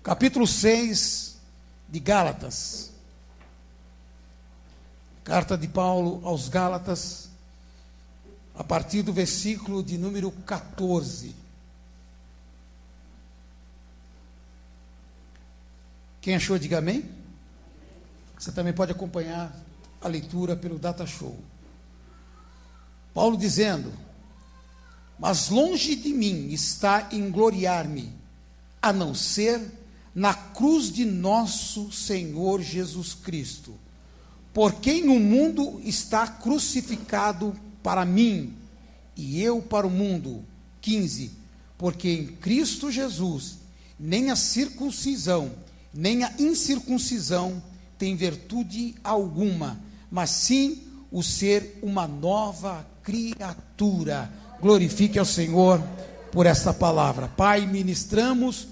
capítulo 6 de Gálatas. Carta de Paulo aos Gálatas, a partir do versículo de número 14. Quem achou, diga amém. Você também pode acompanhar a leitura pelo Data Show. Paulo dizendo: mas longe de mim está engloriar-me, a não ser na cruz de nosso Senhor Jesus Cristo, por quem o mundo está crucificado para mim, e eu para o mundo. 15. Porque em Cristo Jesus, nem a circuncisão, nem a incircuncisão tem virtude alguma, mas sim o ser uma nova criatura. Glorifique ao Senhor por esta palavra. Pai, ministramos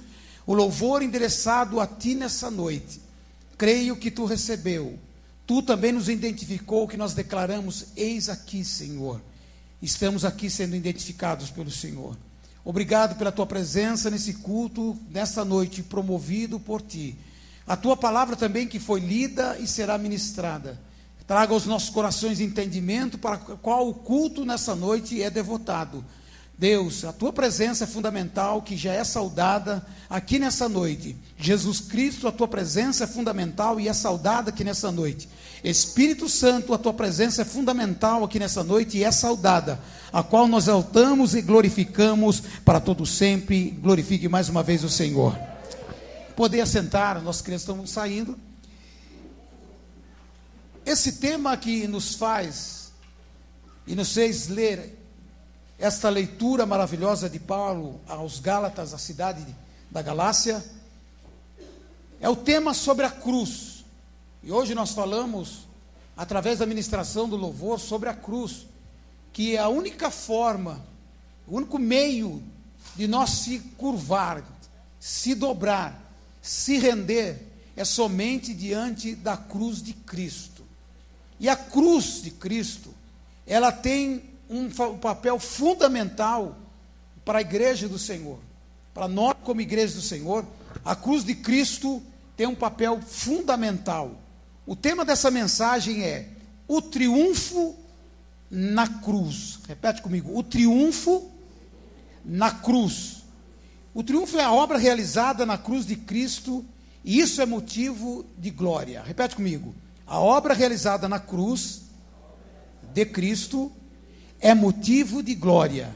o louvor endereçado a Ti nessa noite. Creio que Tu recebeu. Tu também nos identificou, que nós declaramos: eis aqui, Senhor. Estamos aqui sendo identificados pelo Senhor. Obrigado pela Tua presença nesse culto, nesta noite, promovido por Ti. A Tua palavra também que foi lida e será ministrada. Traga aos nossos corações entendimento para qual o culto nessa noite é devotado. Deus, a Tua presença é fundamental, que já é saudada aqui nessa noite. Jesus Cristo, a Tua presença é fundamental e é saudada aqui nessa noite. Espírito Santo, a Tua presença é fundamental aqui nessa noite e é saudada, a qual nós exaltamos e glorificamos para todo sempre. Glorifique mais uma vez o Senhor. Poder assentar, nós crianças estamos saindo. Esse tema que nos faz e nos fez ler esta leitura maravilhosa de Paulo aos Gálatas, a cidade da Galácia, é o tema sobre a cruz. E hoje nós falamos, através da ministração do louvor, sobre a cruz, que é a única forma, o único meio de nós se curvar, se dobrar, se render, é somente diante da cruz de Cristo. E a cruz de Cristo, ela tem um papel fundamental para a igreja do Senhor. Para nós, como igreja do Senhor, a cruz de Cristo tem um papel fundamental. O tema dessa mensagem é o triunfo na cruz. Repete comigo: o triunfo na cruz. O triunfo é a obra realizada na cruz de Cristo, e isso é motivo de glória. Repete comigo: a obra realizada na cruz de Cristo é motivo de glória.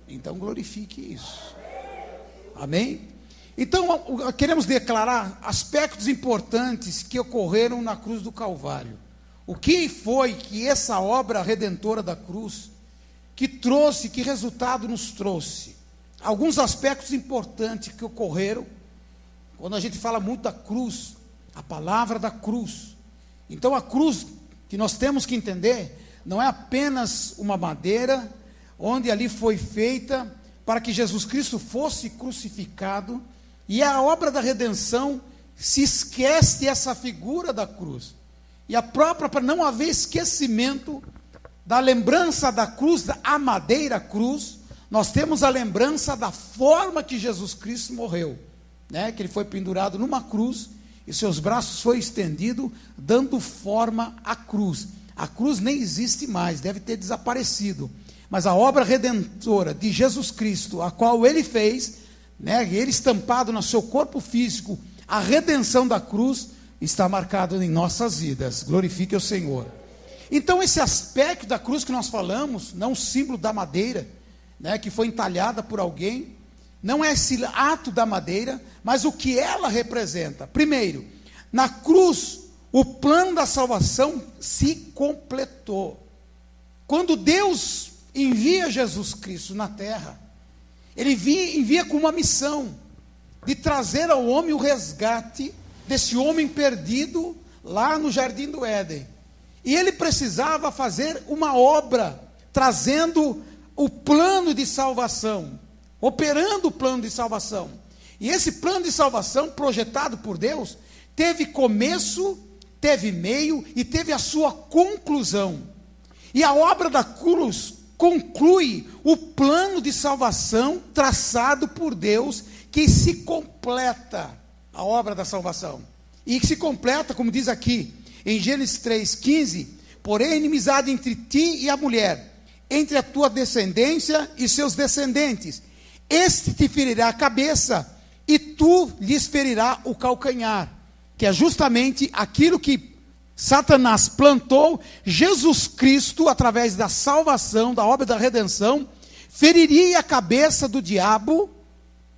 Então glorifique isso. Amém? Então queremos declarar aspectos importantes que ocorreram na cruz do Calvário. O que foi que essa obra redentora da cruz, que trouxe, que resultado nos trouxe? Alguns aspectos importantes que ocorreram, quando a gente fala muito da cruz, a palavra da cruz. Então a cruz, que nós temos que entender, não é apenas uma madeira, onde ali foi feita para que Jesus Cristo fosse crucificado, e a obra da redenção se esquece dessa figura da cruz. E a própria, para não haver esquecimento da lembrança da cruz, a madeira cruz, nós temos a lembrança da forma que Jesus Cristo morreu, né? Que ele foi pendurado numa cruz, e seus braços foram estendidos, dando forma à cruz. A cruz nem existe mais, deve ter desaparecido. Mas a obra redentora de Jesus Cristo, a qual ele fez, né, ele estampado no seu corpo físico, a redenção da cruz, está marcado em nossas vidas. Glorifique o Senhor. Então esse aspecto da cruz que nós falamos, não o símbolo da madeira, né, que foi entalhada por alguém, não é esse ato da madeira, mas o que ela representa. Primeiro, na cruz, o plano da salvação se completou. Quando Deus envia Jesus Cristo na terra, ele envia com uma missão de trazer ao homem o resgate desse homem perdido lá no Jardim do Éden. E ele precisava fazer uma obra, trazendo o plano de salvação, operando o plano de salvação. E esse plano de salvação, projetado por Deus, teve começo, teve meio e teve a sua conclusão. E a obra da cruz conclui o plano de salvação traçado por Deus, que se completa. a obra da salvação. E que se completa, como diz aqui, em Gênesis 3,15, porém inimizade entre ti e a mulher, entre a tua descendência e seus descendentes. Este te ferirá a cabeça, e tu lhes ferirá o calcanhar. Que é justamente aquilo que Satanás plantou. Jesus Cristo, através da salvação, da obra da redenção, feriria a cabeça do diabo,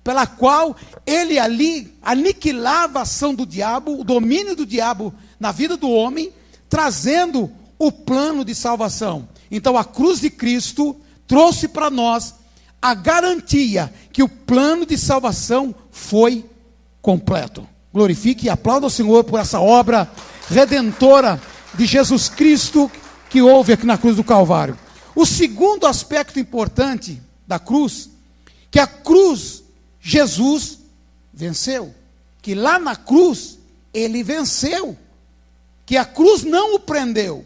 pela qual ele ali aniquilava a ação do diabo, o domínio do diabo na vida do homem, trazendo o plano de salvação. Então a cruz de Cristo trouxe para nós a garantia que o plano de salvação foi completo. Glorifique e aplauda o Senhor por essa obra redentora de Jesus Cristo que houve aqui na cruz do Calvário. O segundo aspecto importante da cruz, que a cruz, Jesus venceu. Que lá na cruz, ele venceu. Que a cruz não o prendeu.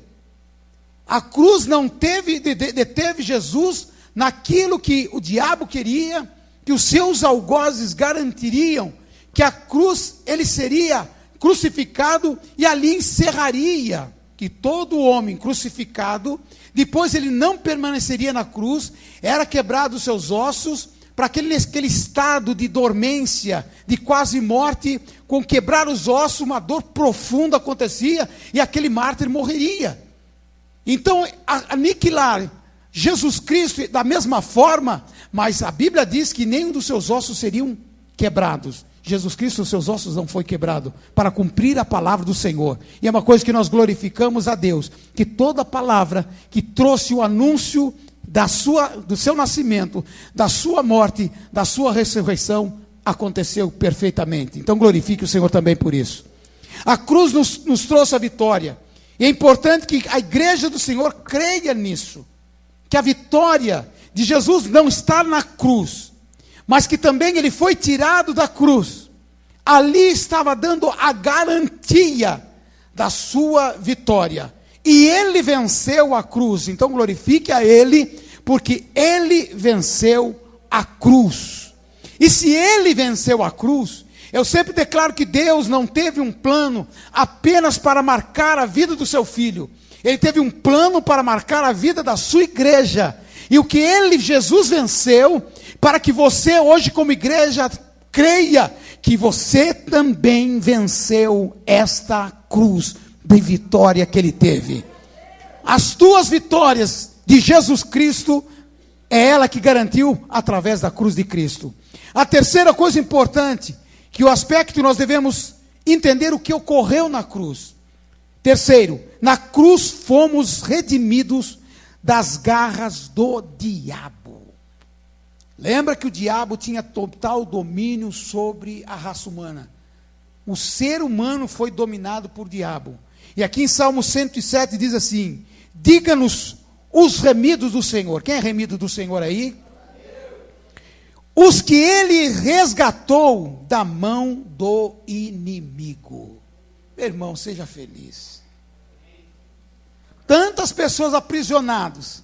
A cruz não deteve Jesus naquilo que o diabo queria, que os seus algozes garantiriam, que a cruz, ele seria crucificado e ali encerraria, que todo homem crucificado, depois ele não permaneceria na cruz, era quebrado os seus ossos, para aquele estado de dormência, de quase morte, com quebrar os ossos, uma dor profunda acontecia, e aquele mártir morreria. Então, aniquilar Jesus Cristo da mesma forma, mas a Bíblia diz que nenhum dos seus ossos seriam quebrados. Jesus Cristo, os seus ossos não foi quebrado, para cumprir a palavra do Senhor. E é uma coisa que nós glorificamos a Deus, que toda palavra que trouxe o anúncio do seu nascimento, da sua morte, da sua ressurreição, aconteceu perfeitamente. Então glorifique o Senhor também por isso. A cruz nos trouxe a vitória. E é importante que a igreja do Senhor creia nisso. Que a vitória de Jesus não está na cruz, mas que também ele foi tirado da cruz. Ali estava dando a garantia da sua vitória. E ele venceu a cruz. Então glorifique a ele, porque ele venceu a cruz. E se ele venceu a cruz, eu sempre declaro que Deus não teve um plano apenas para marcar a vida do seu filho. Ele teve um plano para marcar a vida da sua igreja. E o que Jesus venceu, para que você hoje como igreja creia que você também venceu esta cruz de vitória que ele teve. As tuas vitórias de Jesus Cristo, é ela que garantiu através da cruz de Cristo. A terceira coisa importante, que o aspecto que nós devemos entender o que ocorreu na cruz. Terceiro, na cruz fomos redimidos das garras do diabo. Lembra que o diabo tinha total domínio sobre a raça humana. O ser humano foi dominado por diabo. E aqui em Salmo 107 diz assim: diga-nos os remidos do Senhor. Quem é remido do Senhor aí? Os que ele resgatou da mão do inimigo. Meu irmão, seja feliz. Tantas pessoas aprisionadas,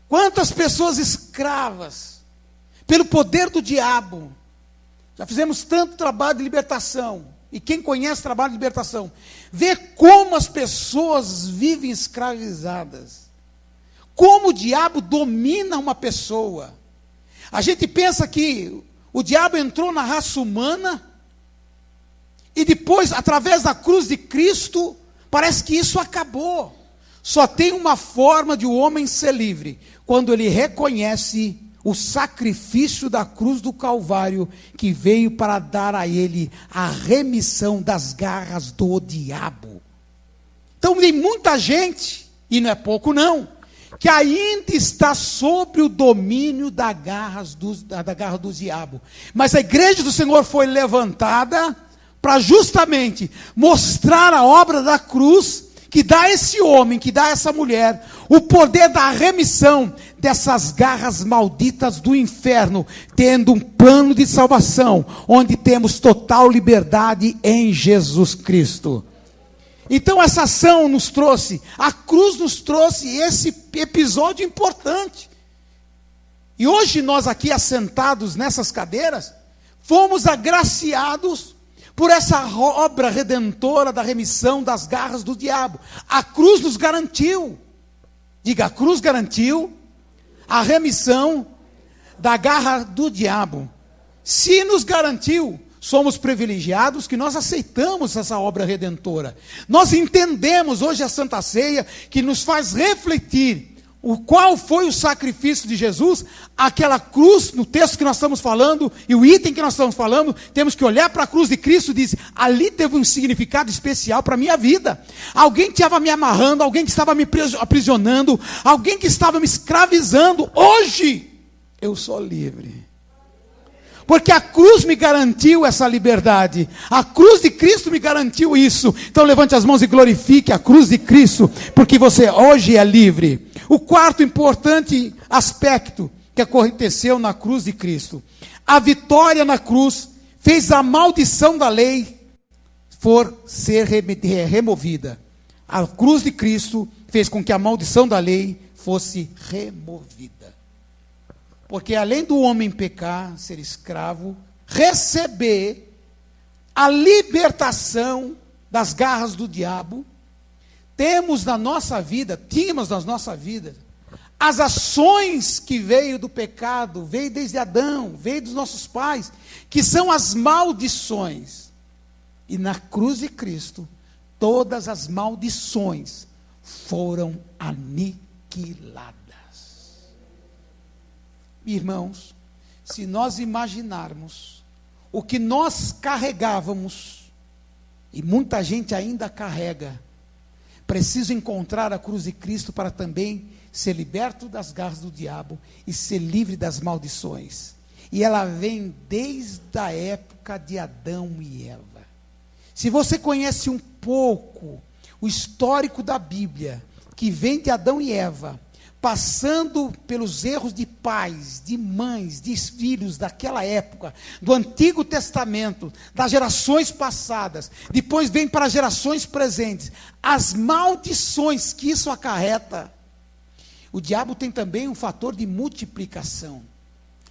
quantas pessoas escravas, pelo poder do diabo. Já fizemos tanto trabalho de libertação, e quem conhece trabalho de libertação, vê como as pessoas vivem escravizadas, como o diabo domina uma pessoa. A gente pensa que o diabo entrou na raça humana, e depois, através da cruz de Cristo, parece que isso acabou. Só tem uma forma de o homem ser livre, quando ele reconhece o sacrifício da cruz do Calvário, que veio para dar a ele a remissão das garras do diabo. Então tem muita gente, e não é pouco não, que ainda está sob o domínio da garra do diabo. Mas a igreja do Senhor foi levantada para justamente mostrar a obra da cruz, que dá a esse homem, que dá a essa mulher, o poder da remissão dessas garras malditas do inferno, tendo um plano de salvação, onde temos total liberdade em Jesus Cristo. Então essa ação nos trouxe, a cruz nos trouxe esse episódio importante. E hoje nós aqui assentados nessas cadeiras, fomos agraciados por essa obra redentora da remissão das garras do diabo. A cruz nos garantiu, diga, a cruz garantiu a remissão da garra do diabo. Se nos garantiu, somos privilegiados que nós aceitamos essa obra redentora. Nós entendemos hoje a Santa Ceia, que nos faz refletir qual foi o sacrifício de Jesus. Aquela cruz, no texto que nós estamos falando, e o item que nós estamos falando, temos que olhar para a cruz de Cristo e dizer, ali teve um significado especial para a minha vida. Alguém que estava me amarrando, alguém que estava me aprisionando, alguém que estava me escravizando. Hoje, eu sou livre. Porque a cruz me garantiu essa liberdade. A cruz de Cristo me garantiu isso. Então levante as mãos e glorifique a cruz de Cristo, porque você hoje é livre. O quarto importante aspecto que aconteceu na cruz de Cristo: a vitória na cruz fez a maldição da lei ser removida. A cruz de Cristo fez com que a maldição da lei fosse removida. Porque além do homem pecar, ser escravo, receber a libertação das garras do diabo, tínhamos na nossa vida, as ações que veio do pecado, veio desde Adão, veio dos nossos pais, que são as maldições. E na cruz de Cristo, todas as maldições foram aniquiladas. Irmãos, se nós imaginarmos o que nós carregávamos, e muita gente ainda carrega, preciso encontrar a cruz de Cristo para também ser liberto das garras do diabo e ser livre das maldições. E ela vem desde a época de Adão e Eva. Se você conhece um pouco o histórico da Bíblia, que vem de Adão e Eva, passando pelos erros de pais, de mães, de filhos daquela época, do Antigo Testamento, das gerações passadas, depois vem para as gerações presentes, as maldições que isso acarreta. O diabo tem também um fator de multiplicação,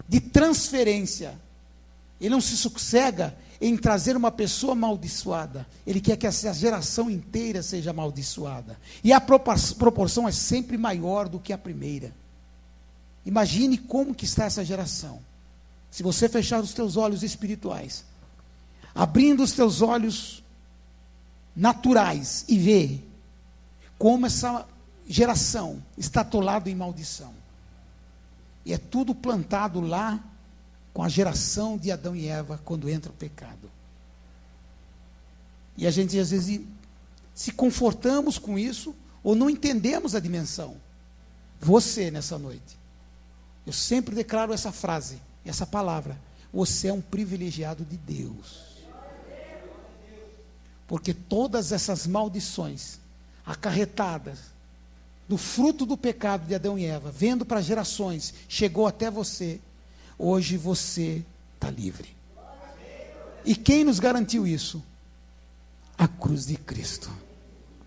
de transferência. Ele não se sossega em trazer uma pessoa amaldiçoada. Ele quer que essa geração inteira seja amaldiçoada. E a proporção é sempre maior do que a primeira. Imagine como que está essa geração. Se você fechar os teus olhos espirituais, abrindo os teus olhos naturais e ver como essa geração está atolada em maldição. E é tudo plantado lá com a geração de Adão e Eva, quando entra o pecado. E a gente às vezes se confortamos com isso, ou não entendemos a dimensão. Você, nessa noite, eu sempre declaro essa frase, essa palavra: você é um privilegiado de Deus. Porque todas essas maldições acarretadas do fruto do pecado de Adão e Eva, vendo para gerações, chegou até você. Hoje você está livre. E quem nos garantiu isso? A cruz de Cristo.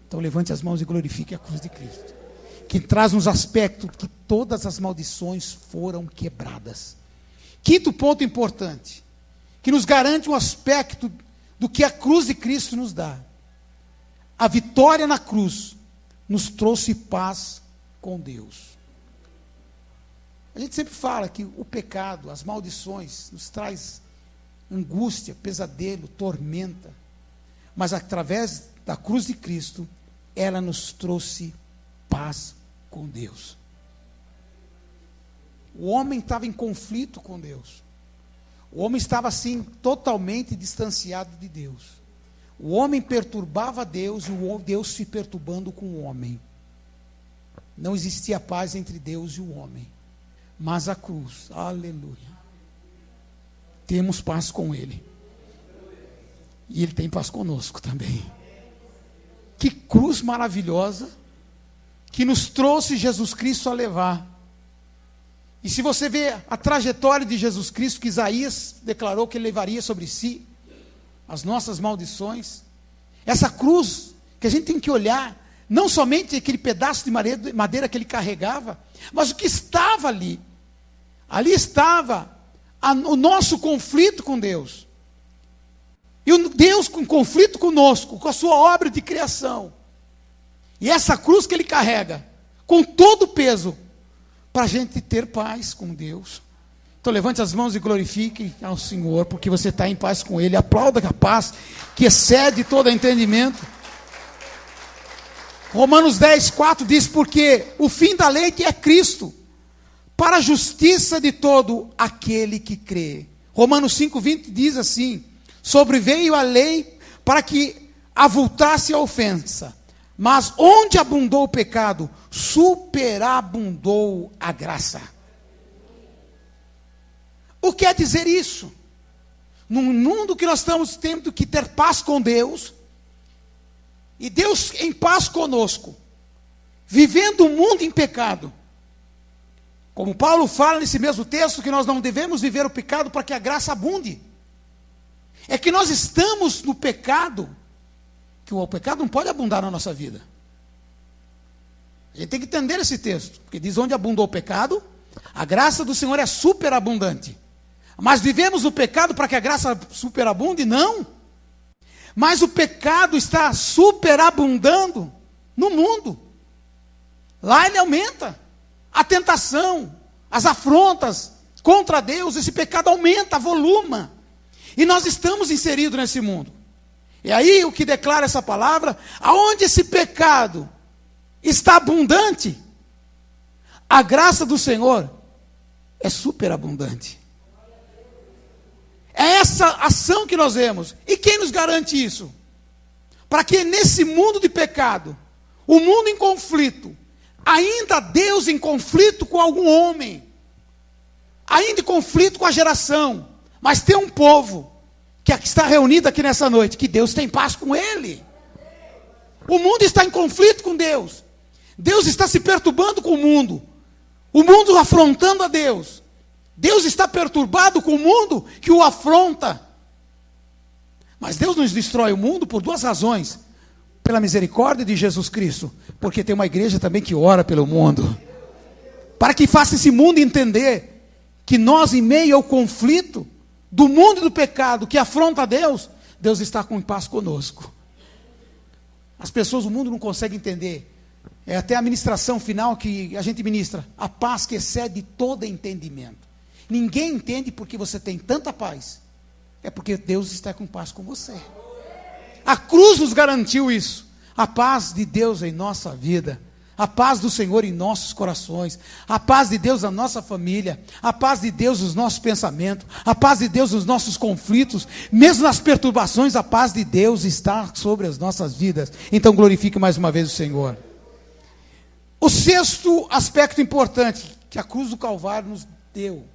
Então levante as mãos e glorifique a cruz de Cristo, que traz uns aspectos que todas as maldições foram quebradas. Quinto ponto importante, que nos garante um aspecto do que a cruz de Cristo nos dá. A vitória na cruz nos trouxe paz com Deus. A gente sempre fala que o pecado, as maldições, nos traz angústia, pesadelo, tormenta. Mas através da cruz de Cristo, ela nos trouxe paz com Deus. O homem estava em conflito com Deus. O homem estava assim, totalmente distanciado de Deus. O homem perturbava Deus e o Deus se perturbando com o homem. Não existia paz entre Deus e o homem. Mas a cruz, aleluia, temos paz com Ele. E Ele tem paz conosco também. Que cruz maravilhosa, que nos trouxe Jesus Cristo a levar. E se você vê a trajetória de Jesus Cristo, que Isaías declarou que Ele levaria sobre si as nossas maldições, essa cruz que a gente tem que olhar, não somente aquele pedaço de madeira que Ele carregava, mas o que estava ali. Ali estava o nosso conflito com Deus. E Deus com conflito conosco, com a sua obra de criação. E essa cruz que ele carrega, com todo o peso, para a gente ter paz com Deus. Então levante as mãos e glorifique ao Senhor, porque você está em paz com Ele. Aplauda a paz que excede todo entendimento. Romanos 10, 4 diz, porque o fim da lei que é Cristo, para a justiça de todo aquele que crê. Romanos 5, 20 diz assim, sobreveio a lei para que avultasse a ofensa, mas onde abundou o pecado, superabundou a graça. O que quer dizer isso? Num mundo que nós estamos tendo que ter paz com Deus, e Deus em paz conosco, vivendo o mundo em pecado, como Paulo fala nesse mesmo texto, que nós não devemos viver o pecado para que a graça abunde. É que nós estamos no pecado, que o pecado não pode abundar na nossa vida. A gente tem que entender esse texto, porque diz onde abundou o pecado, a graça do Senhor é superabundante. Mas vivemos o pecado para que a graça superabunde? Não. Mas o pecado está superabundando no mundo. Lá ele aumenta. A tentação, as afrontas contra Deus, esse pecado aumenta, voluma. E nós estamos inseridos nesse mundo. E aí o que declara essa palavra, aonde esse pecado está abundante, a graça do Senhor é superabundante. É essa ação que nós vemos. E quem nos garante isso? Para que nesse mundo de pecado, o mundo em conflito, ainda Deus em conflito com algum homem, ainda em conflito com a geração, mas tem um povo que está reunido aqui nessa noite, que Deus tem paz com ele. O mundo está em conflito com Deus. Deus está se perturbando com o mundo afrontando a Deus. Deus está perturbado com o mundo que o afronta. Mas Deus não destrói o mundo por duas razões. Pela misericórdia de Jesus Cristo, porque tem uma igreja também que ora pelo mundo. Para que faça esse mundo entender que nós, em meio ao conflito do mundo e do pecado que afronta a Deus, Deus está com paz conosco. As pessoas do mundo não conseguem entender. É até a ministração final que a gente ministra. A paz que excede todo entendimento. Ninguém entende porque você tem tanta paz. É porque Deus está com paz com você. A cruz nos garantiu isso. A paz de Deus em nossa vida. A paz do Senhor em nossos corações. A paz de Deus na nossa família. A paz de Deus nos nossos pensamentos. A paz de Deus nos nossos conflitos. Mesmo nas perturbações, a paz de Deus está sobre as nossas vidas. Então glorifique mais uma vez o Senhor. O sexto aspecto importante que a cruz do Calvário nos deu.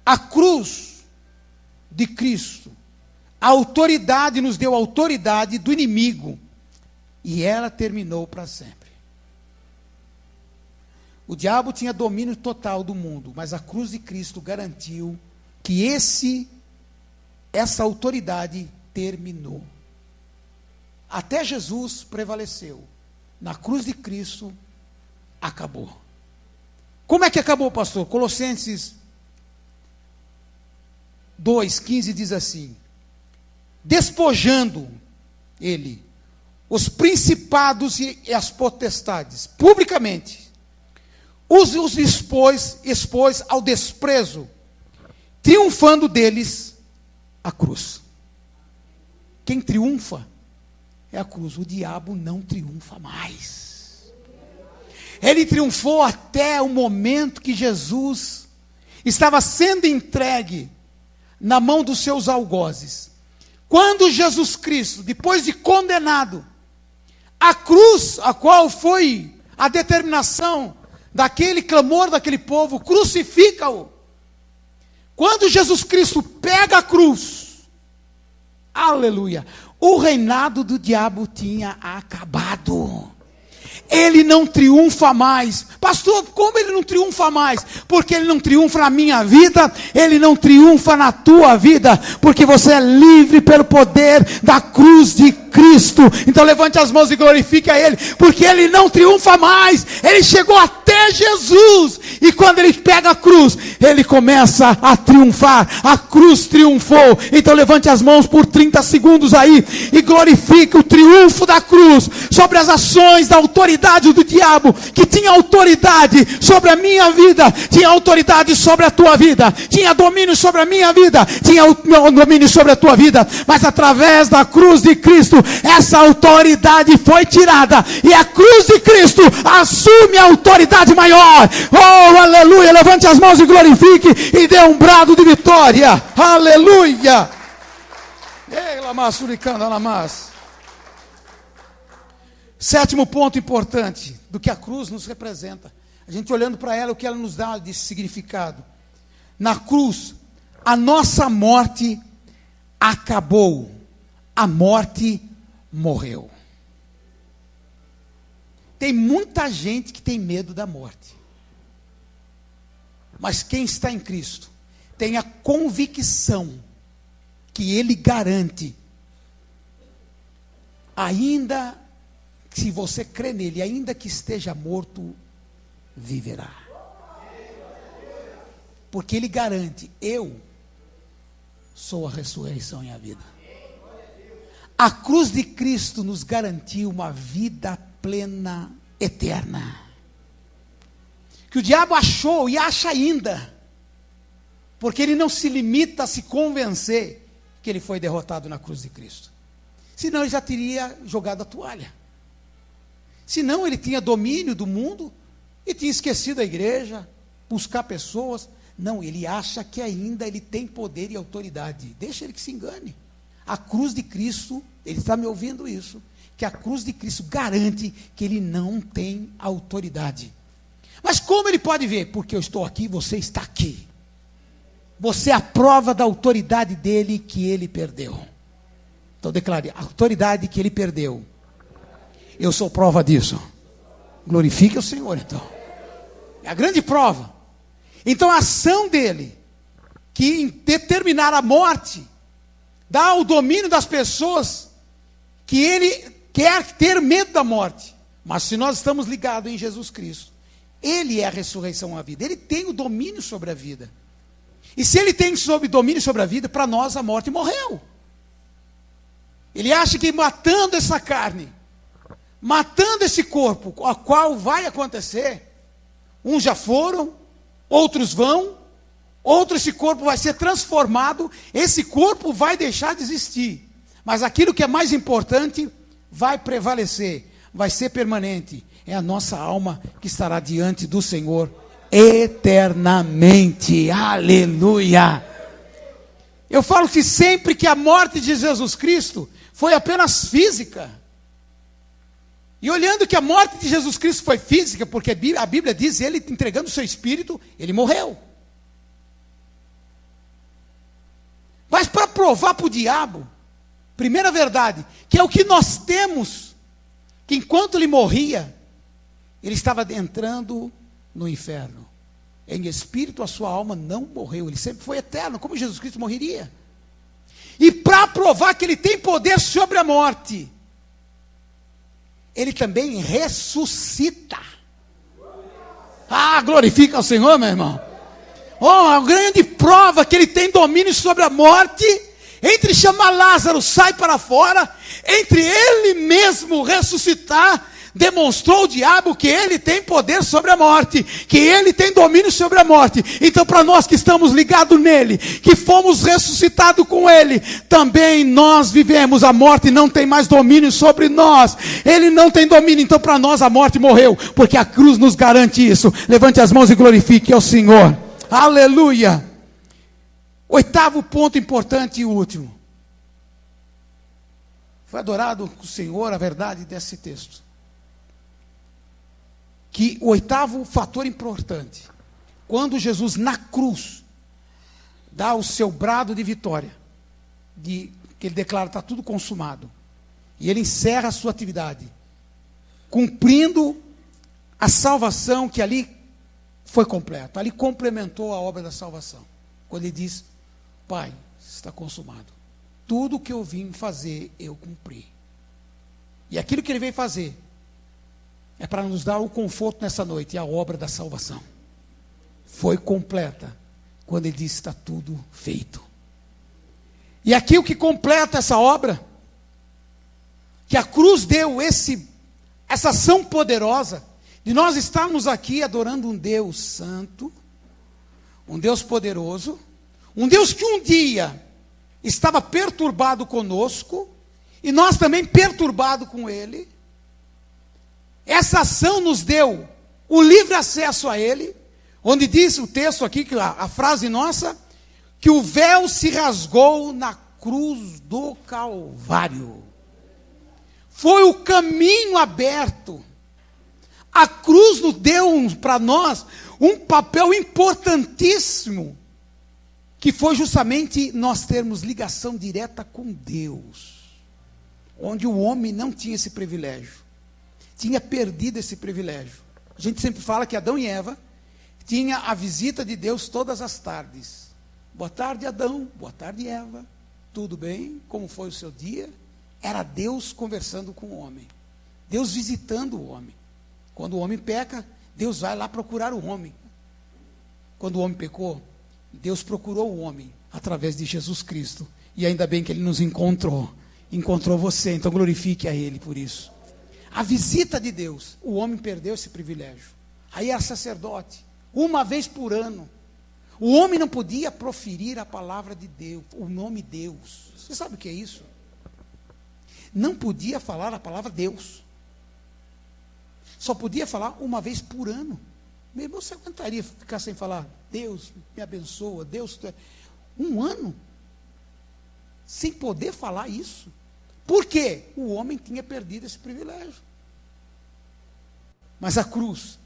A cruz de Cristo, a autoridade nos deu a autoridade do inimigo, e ela terminou para sempre. O diabo tinha domínio total do mundo, mas a cruz de Cristo garantiu que essa autoridade terminou. Até Jesus prevaleceu. Na cruz de Cristo acabou. Como é que acabou, pastor? Colossenses 2,15 diz assim: despojando ele os principados e as potestades, publicamente, os expôs ao desprezo, triunfando deles a cruz. Quem triunfa é a cruz. O diabo não triunfa mais. Ele triunfou até o momento que Jesus estava sendo entregue na mão dos seus algozes. Quando Jesus Cristo, depois de condenado, a cruz, a qual foi a determinação daquele clamor daquele povo, crucifica-o. Quando Jesus Cristo pega a cruz, aleluia, o reinado do diabo tinha acabado. Ele não triunfa mais. Pastor, como ele não triunfa mais? Porque ele não triunfa na minha vida, ele não triunfa na tua vida, porque você é livre pelo poder da cruz de Cristo. Então levante as mãos e glorifique a Ele, porque Ele não triunfa mais. Ele chegou até Jesus, e quando Ele pega a cruz, Ele começa a triunfar. A cruz triunfou. Então levante as mãos por 30 segundos aí e glorifique o triunfo da cruz sobre as ações da autoridade do diabo, que tinha autoridade sobre a minha vida, tinha autoridade sobre a tua vida, tinha domínio sobre a minha vida, tinha domínio sobre a tua vida, mas através da cruz de Cristo, essa autoridade foi tirada, e a cruz de Cristo assume a autoridade maior. Oh, aleluia! Levante as mãos e glorifique, e dê um brado de vitória. Aleluia! Ei, lamas, suricanda, lamas. Sétimo ponto importante do que a cruz nos representa. A gente olhando para ela, o que ela nos dá de significado. Na cruz, a nossa morte acabou. A morte morreu. Tem muita gente que tem medo da morte. Mas quem está em Cristo tem a convicção que Ele garante, ainda se você crê nele, ainda que esteja morto, viverá. Porque Ele garante: eu sou a ressurreição e a vida. A cruz de Cristo nos garantiu uma vida plena, eterna. Que o diabo achou e acha ainda, porque ele não se limita a se convencer que ele foi derrotado na cruz de Cristo. Senão ele já teria jogado a toalha. Senão ele tinha domínio do mundo e tinha esquecido a igreja, buscar pessoas. Não, ele acha que ainda ele tem poder e autoridade. Deixa ele que se engane. A cruz de Cristo, ele está me ouvindo isso, que a cruz de Cristo garante que ele não tem autoridade. Mas como ele pode ver? Porque eu estou aqui, você está aqui. Você é a prova da autoridade dele que ele perdeu. Então declare: a autoridade que ele perdeu, eu sou prova disso. Glorifique o Senhor, então. É a grande prova. Então a ação dele, que em determinar a morte, dá o domínio das pessoas, que ele quer ter medo da morte. Mas se nós estamos ligados em Jesus Cristo, Ele é a ressurreição e a vida. Ele tem o domínio sobre a vida. E se Ele tem domínio sobre a vida, para nós a morte morreu. Ele acha que matando essa carne, matando esse corpo, a qual vai acontecer, uns já foram, outros vão, outro esse corpo vai ser transformado, esse corpo vai deixar de existir, mas aquilo que é mais importante vai prevalecer, vai ser permanente, é a nossa alma que estará diante do Senhor eternamente. Aleluia! Eu falo que sempre que a morte de Jesus Cristo foi apenas física, e olhando que a morte de Jesus Cristo foi física, porque a Bíblia diz, ele entregando o seu espírito, ele morreu. Mas para provar para o diabo, primeira verdade, que é o que nós temos, que enquanto ele morria, ele estava entrando no inferno. Em espírito a sua alma não morreu, ele sempre foi eterno, como Jesus Cristo morreria. E para provar que ele tem poder sobre a morte, ele também ressuscita. Ah, glorifica o Senhor, meu irmão. Oh, a grande prova que ele tem domínio sobre a morte, entre chamar Lázaro, sai para fora, entre ele mesmo ressuscitar, demonstrou o diabo que ele tem poder sobre a morte, que ele tem domínio sobre a morte. Então para nós que estamos ligados nele, que fomos ressuscitados com ele, também nós vivemos, a morte não tem mais domínio sobre nós, ele não tem domínio, então para nós a morte morreu, porque a cruz nos garante isso. Levante as mãos e glorifique ao Senhor. Aleluia! Oitavo ponto importante e último. Foi adorado o Senhor a verdade desse texto. Que o oitavo fator importante, quando Jesus na cruz dá o seu brado de vitória, que ele declara está tudo consumado, e ele encerra a sua atividade, cumprindo a salvação que ali foi completa, ali complementou a obra da salvação, quando ele diz: Pai, está consumado, tudo o que eu vim fazer eu cumpri. E aquilo que ele veio fazer é para nos dar o conforto nessa noite, e a obra da salvação foi completa quando ele disse: está tudo feito. E aqui o que completa essa obra, que a cruz deu essa ação poderosa, de nós estarmos aqui adorando um Deus santo, um Deus poderoso, um Deus que um dia estava perturbado conosco, e nós também perturbados com Ele. Essa ação nos deu o livre acesso a Ele, onde diz o texto aqui, que a frase nossa, que o véu se rasgou na cruz do Calvário. Foi o caminho aberto. A cruz nos deu para nós um papel importantíssimo, que foi justamente nós termos ligação direta com Deus, onde o homem não tinha esse privilégio, tinha perdido esse privilégio. A gente sempre fala que Adão e Eva tinha a visita de Deus todas as tardes. Boa tarde, Adão. Boa tarde, Eva. Tudo bem? Como foi o seu dia? Era Deus conversando com o homem, Deus visitando o homem. Quando o homem peca, Deus vai lá procurar o homem. Quando o homem pecou, Deus procurou o homem através de Jesus Cristo. E ainda bem que Ele nos encontrou você, então glorifique a Ele por isso. A visita de Deus, o homem perdeu esse privilégio. Aí era sacerdote, uma vez por ano. O homem não podia proferir a palavra de Deus, o nome Deus. Você sabe o que é isso? Não podia falar a palavra Deus. Só podia falar uma vez por ano. Meu irmão, você aguentaria ficar sem falar Deus me abençoa, Deus... Um ano sem poder falar isso. Por quê? O homem tinha perdido esse privilégio. Mas a cruz,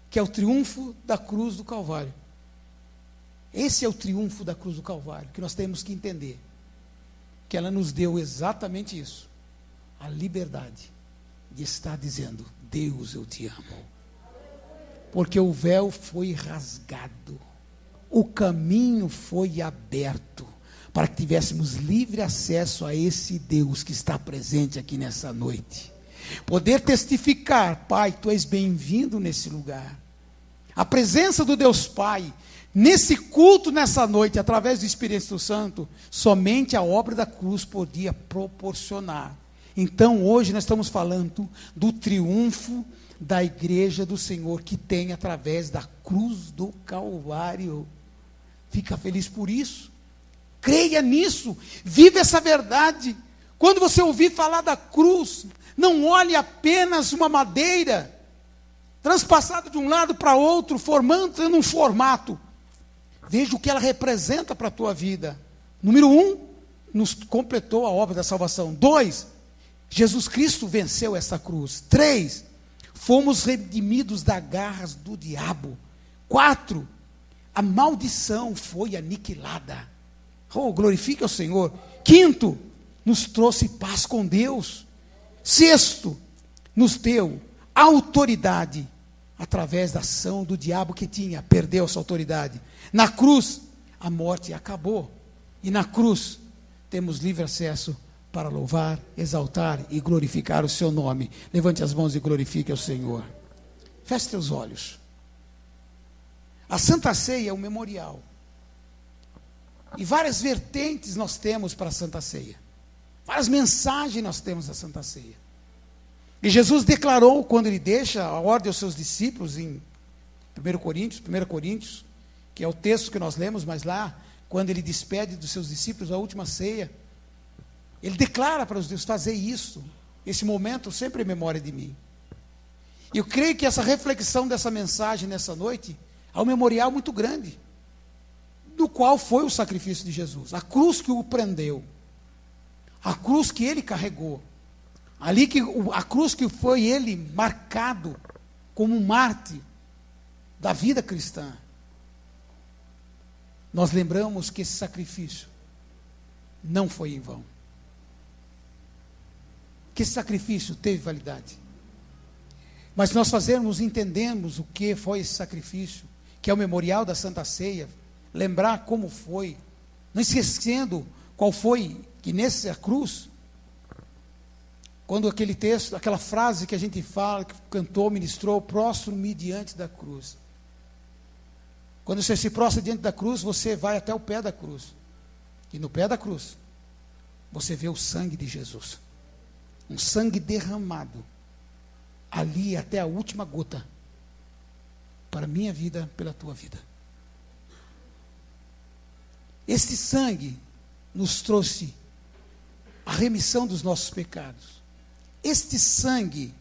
que é o triunfo da cruz do Calvário, esse é o triunfo da cruz do Calvário, que nós temos que entender, que ela nos deu exatamente isso, a liberdade de estar dizendo: Deus, eu te amo, porque o véu foi rasgado, o caminho foi aberto, para que tivéssemos livre acesso a esse Deus que está presente aqui nessa noite, poder testificar: Pai, Tu és bem-vindo nesse lugar. A presença do Deus Pai, nesse culto, nessa noite, através do Espírito Santo, somente a obra da cruz podia proporcionar. Então, hoje nós estamos falando do triunfo da igreja do Senhor, que tem através da cruz do Calvário. Fica feliz por isso. Creia nisso, viva essa verdade. Quando você ouvir falar da cruz, não olhe apenas uma madeira transpassada de um lado para outro, formando um formato. Veja o que ela representa para a tua vida. Número 1, nos completou a obra da salvação. 2, Jesus Cristo venceu essa cruz. 3, fomos redimidos das garras do diabo. 4, a maldição foi aniquilada. Oh, glorifique ao Senhor. 5, nos trouxe paz com Deus. 6, nos deu autoridade através da ação do diabo, que perdeu essa autoridade. Na cruz, a morte acabou. E na cruz, temos livre acesso para louvar, exaltar e glorificar o seu nome. Levante as mãos e glorifique ao Senhor. Feche teus olhos. A Santa Ceia é um memorial. E várias vertentes nós temos para a Santa Ceia. Várias mensagens nós temos da Santa Ceia. E Jesus declarou, quando Ele deixa a ordem aos seus discípulos, em 1 Coríntios, que é o texto que nós lemos, mas lá, quando Ele despede dos seus discípulos a última ceia, Ele declara para os discípulos: fazer isso, esse momento sempre em memória de mim. E eu creio que essa reflexão dessa mensagem nessa noite é um memorial muito grande, do qual foi o sacrifício de Jesus, a cruz que o prendeu, a cruz que Ele carregou, a cruz que foi Ele marcado como um mártir da vida cristã. Nós lembramos que esse sacrifício não foi em vão, que esse sacrifício teve validade. Mas nós entendemos o que foi esse sacrifício, que é o memorial da Santa Ceia, lembrar como foi, não esquecendo qual foi, que nessa cruz, quando aquele texto, aquela frase que a gente fala, que cantou, ministrou, prostro-me diante da cruz. Quando você se prostra diante da cruz, você vai até o pé da cruz. E no pé da cruz, você vê o sangue de Jesus. Um sangue derramado, ali até a última gota, para a minha vida, pela tua vida. Este sangue nos trouxe a remissão dos nossos pecados. Este sangue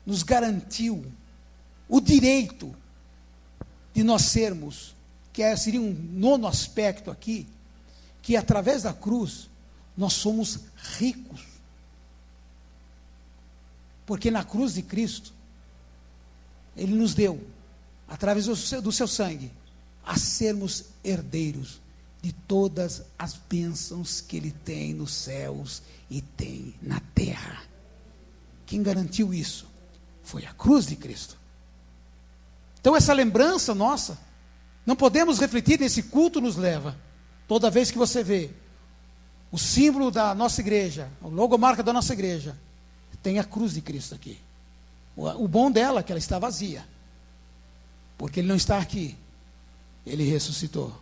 nos garantiu o direito de nós sermos, que seria um nono aspecto aqui, que através da cruz, nós somos ricos. Porque na cruz de Cristo, Ele nos deu, através do seu sangue, a sermos herdeiros de todas as bênçãos que Ele tem nos céus e tem na terra. Quem garantiu isso foi a cruz de Cristo. Então essa lembrança nossa, não podemos refletir nesse culto, nos leva, toda vez que você vê o símbolo da nossa igreja, a logomarca da nossa igreja, tem a cruz de Cristo aqui. O bom dela é que ela está vazia, porque Ele não está aqui, Ele ressuscitou.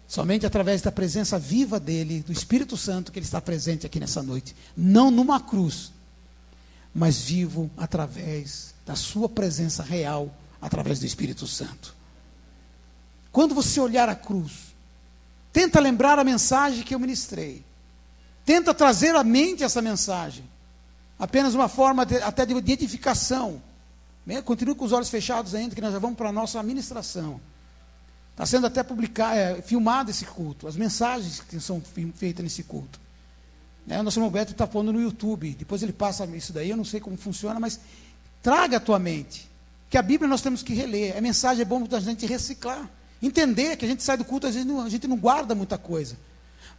Somente através da presença viva dEle, do Espírito Santo, que Ele está presente aqui nessa noite. Não numa cruz, mas vivo através da sua presença real, através do Espírito Santo. Quando você olhar a cruz, tenta lembrar a mensagem que eu ministrei. Tenta trazer à mente essa mensagem. Apenas uma forma até de edificação. Continue com os olhos fechados ainda, que nós já vamos para a nossa ministração. Está sendo até filmado esse culto, as mensagens que são feitas nesse culto. O nosso irmão Beto está pondo no YouTube, depois ele passa isso daí, eu não sei como funciona, mas traga à tua mente, que a Bíblia nós temos que reler, a mensagem é bom da gente reciclar, entender que a gente sai do culto, às vezes a gente não guarda muita coisa,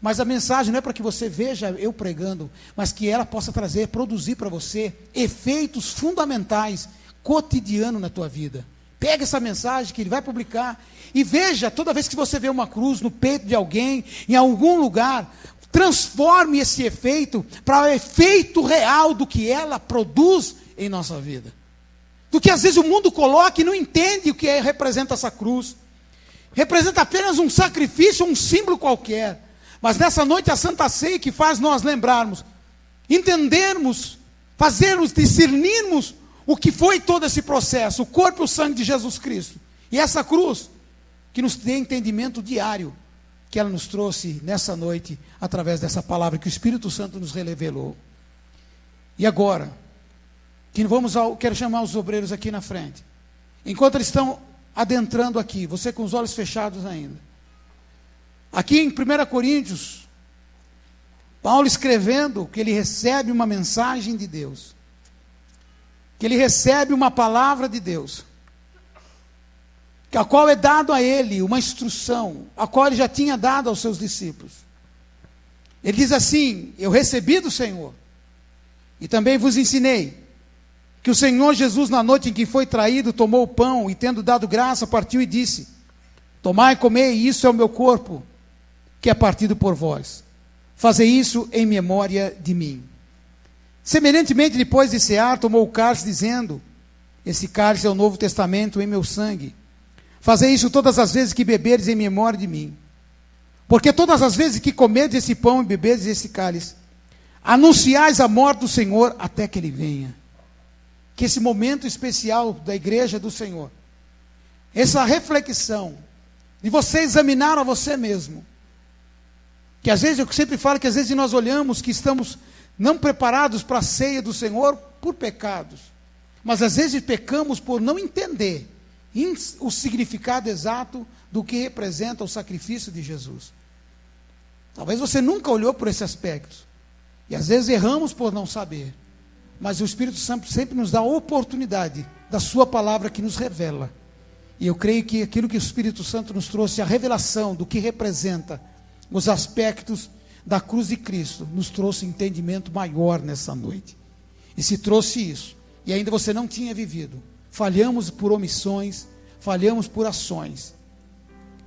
mas a mensagem não é para que você veja eu pregando, mas que ela possa produzir para você efeitos fundamentais, cotidianos na tua vida. Pega essa mensagem que ele vai publicar e veja, toda vez que você vê uma cruz no peito de alguém, em algum lugar, transforme esse efeito para o efeito real do que ela produz em nossa vida. Do que às vezes o mundo coloca e não entende o que representa essa cruz. Representa apenas um sacrifício, um símbolo qualquer. Mas nessa noite a Santa Ceia que faz nós lembrarmos, entendermos, fazermos, discernirmos o que foi todo esse processo, o corpo e o sangue de Jesus Cristo. E essa cruz, que nos dê entendimento diário, que ela nos trouxe nessa noite, através dessa palavra que o Espírito Santo nos revelou. E agora, quero chamar os obreiros aqui na frente. Enquanto eles estão adentrando aqui, você com os olhos fechados ainda. Aqui em 1 Coríntios, Paulo escrevendo que ele recebe uma mensagem de Deus. Que ele recebe uma palavra de Deus, a qual é dado a ele uma instrução, a qual ele já tinha dado aos seus discípulos. Ele diz assim: eu recebi do Senhor, e também vos ensinei, que o Senhor Jesus, na noite em que foi traído, tomou o pão, e tendo dado graça, partiu e disse: tomai e comei, isso é o meu corpo, que é partido por vós. Fazei isso em memória de mim. Semelhantemente, depois de cear, tomou o cálice, dizendo: esse cálice é o Novo Testamento em meu sangue. Fazei isso todas as vezes que beberes em memória de mim. Porque todas as vezes que comerdes esse pão e beberes esse cálice, anunciais a morte do Senhor até que Ele venha. Que esse momento especial da igreja do Senhor, essa reflexão, de você examinar a você mesmo, que às vezes, eu sempre falo que às vezes nós olhamos que estamos não preparados para a ceia do Senhor por pecados, mas às vezes pecamos por não entender o significado exato do que representa o sacrifício de Jesus. Talvez você nunca olhou por esse aspecto, e às vezes erramos por não saber, mas o Espírito Santo sempre nos dá a oportunidade da sua palavra que nos revela, e eu creio que aquilo que o Espírito Santo nos trouxe, a revelação do que representa os aspectos da cruz de Cristo, nos trouxe entendimento maior nessa noite. E se trouxe isso, e ainda você não tinha vivido, falhamos por omissões, falhamos por ações,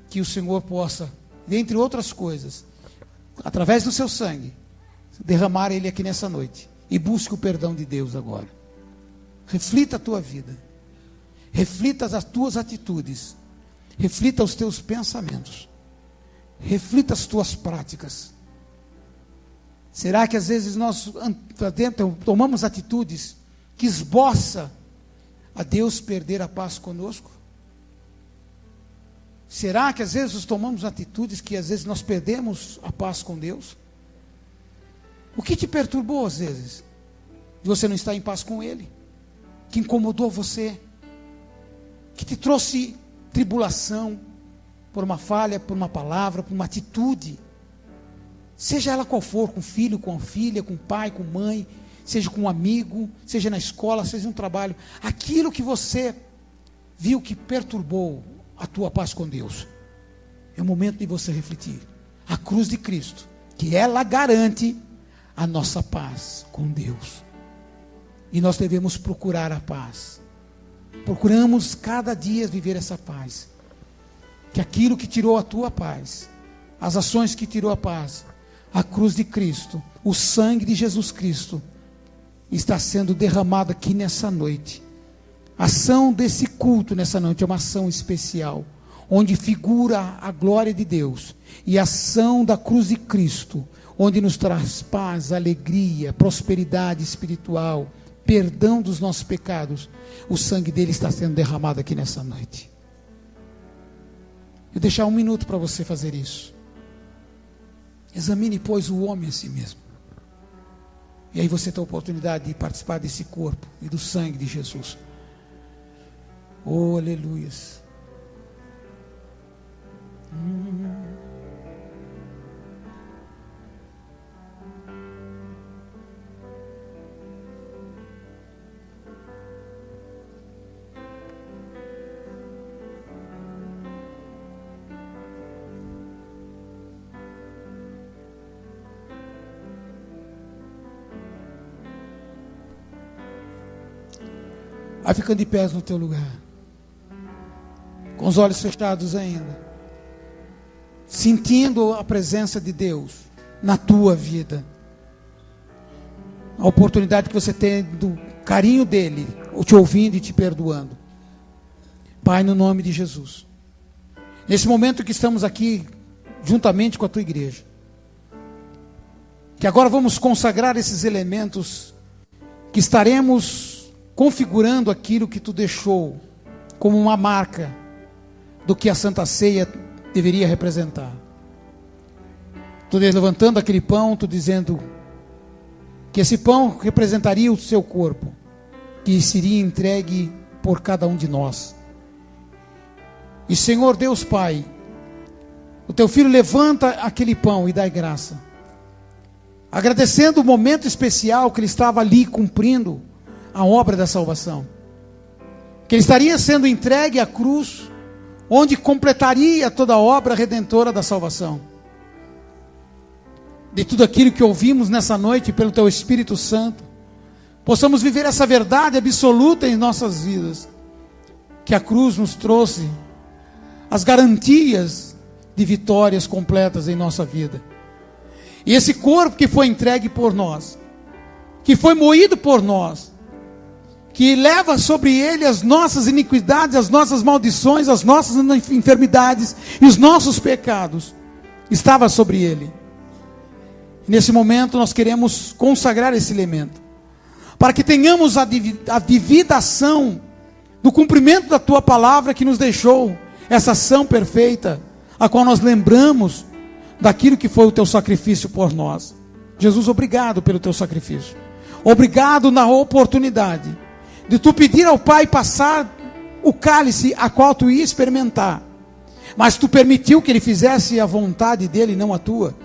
que o Senhor possa, dentre outras coisas, através do seu sangue, derramar ele aqui nessa noite, e busque o perdão de Deus agora. Reflita a tua vida. Reflita as tuas atitudes. Reflita os teus pensamentos. Reflita as tuas práticas. Será que às vezes nós tomamos atitudes que esboça a Deus perder a paz conosco? Será que às vezes tomamos atitudes que às vezes nós perdemos a paz com Deus? O que te perturbou às vezes? De você não estar em paz com Ele? Que incomodou você? Que te trouxe tribulação por uma falha, por uma palavra, por uma atitude? Seja ela qual for, com filho, com filha, com pai, com mãe, seja com um amigo, seja na escola, seja no trabalho. Aquilo que você viu que perturbou a tua paz com Deus, é o momento de você refletir. A cruz de Cristo, que ela garante a nossa paz com Deus. E nós devemos procurar a paz. Procuramos cada dia viver essa paz. Que aquilo que tirou a tua paz, as ações que tirou a paz, a cruz de Cristo, o sangue de Jesus Cristo, está sendo derramado aqui nessa noite. A ação desse culto nessa noite é uma ação especial, onde figura a glória de Deus, e a ação da cruz de Cristo, onde nos traz paz, alegria, prosperidade espiritual, perdão dos nossos pecados. O sangue dele está sendo derramado aqui nessa noite. Eu vou deixar 1 minuto para você fazer isso. Examine, pois, o homem a si mesmo. E aí você tem a oportunidade de participar desse corpo e do sangue de Jesus. Oh, aleluias. Vai ficando de pés no teu lugar, com os olhos fechados ainda, sentindo a presença de Deus na tua vida, a oportunidade que você tem do carinho dele, te ouvindo e te perdoando. Pai, no nome de Jesus, nesse momento que estamos aqui juntamente com a tua igreja, que agora vamos consagrar esses elementos, que estaremos configurando aquilo que tu deixou como uma marca do que a Santa Ceia deveria representar. Tu levantando aquele pão, tu dizendo que esse pão representaria o seu corpo, que seria entregue por cada um de nós. E Senhor Deus Pai, o teu filho levanta aquele pão e dá graça, agradecendo o momento especial que ele estava ali cumprindo a obra da salvação, que ele estaria sendo entregue à cruz, onde completaria toda a obra redentora da salvação. De tudo aquilo que ouvimos nessa noite pelo teu Espírito Santo, possamos viver essa verdade absoluta em nossas vidas, que a cruz nos trouxe as garantias de vitórias completas em nossa vida. E esse corpo que foi entregue por nós, que foi moído por nós, que leva sobre ele as nossas iniquidades, as nossas maldições, as nossas enfermidades e os nossos pecados, estava sobre ele. Nesse momento nós queremos consagrar esse elemento, para que tenhamos a devida ação do cumprimento da tua palavra que nos deixou, essa ação perfeita, a qual nós lembramos daquilo que foi o teu sacrifício por nós. Jesus, obrigado pelo teu sacrifício, obrigado na oportunidade de tu pedir ao Pai passar o cálice a qual tu ia experimentar, mas tu permitiu que ele fizesse a vontade dele, não a tua.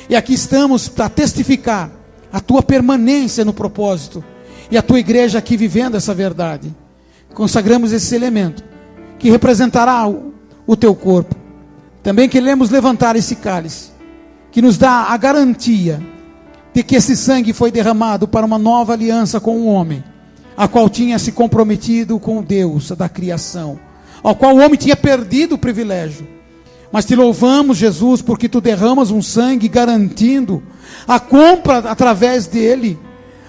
E aqui estamos para testificar a tua permanência no propósito, e a tua igreja aqui vivendo essa verdade. Consagramos esse elemento que representará o teu corpo. Também queremos levantar esse cálice, que nos dá a garantia de que esse sangue foi derramado para uma nova aliança com o homem, a qual tinha se comprometido com Deus da criação, ao qual o homem tinha perdido o privilégio. Mas te louvamos, Jesus, porque tu derramas um sangue garantindo a compra através dele,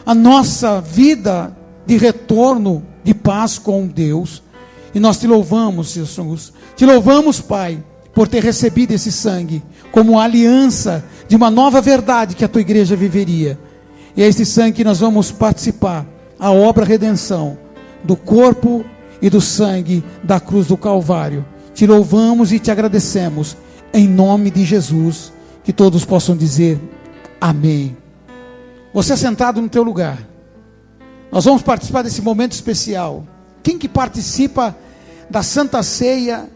a nossa vida de retorno, de paz com Deus. E nós te louvamos, Jesus. Te louvamos, Pai, por ter recebido esse sangue como aliança de uma nova verdade que a tua igreja viveria. E é esse sangue que nós vamos participar, a obra redenção do corpo e do sangue da cruz do Calvário. Te louvamos e te agradecemos em nome de Jesus. Que todos possam dizer amém. Você sentado no teu lugar, nós vamos participar desse momento especial. Quem que participa da Santa Ceia,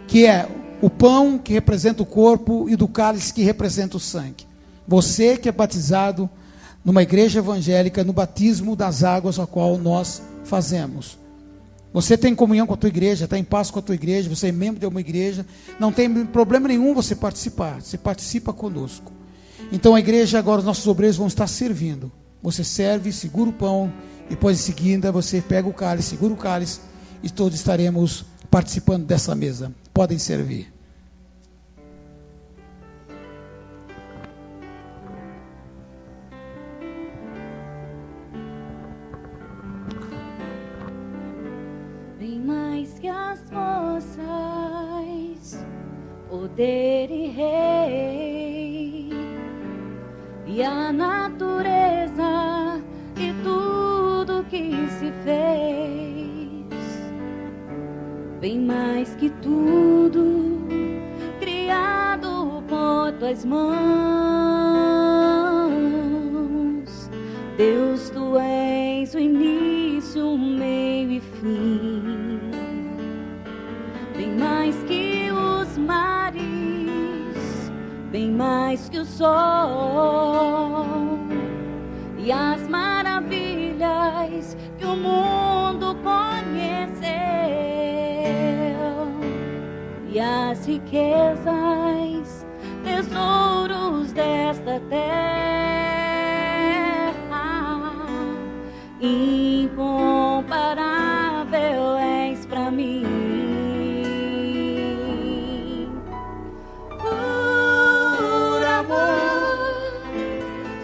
que é o pão que representa o corpo e do cálice que representa o sangue? Você que é batizado numa igreja evangélica, no batismo das águas, a qual nós fazemos. Você tem comunhão com a tua igreja, está em paz com a tua igreja, você é membro de uma igreja, não tem problema nenhum você participar, você participa conosco. Então a igreja agora, os nossos obreiros vão estar servindo. Você serve, segura o pão, depois em seguida você pega o cálice, segura o cálice, e todos estaremos participando dessa mesa. Podem servir. Bem mais que as moças, poder e rei, e a natureza e tudo que se fez, bem mais que tudo, criado por tuas mãos. Deus, tu és o início, o meio e fim, bem mais que os mares, bem mais que o sol e as maravilhas que o mundo conheceu, e as riquezas, tesouros desta terra, incomparável és para mim. Por amor,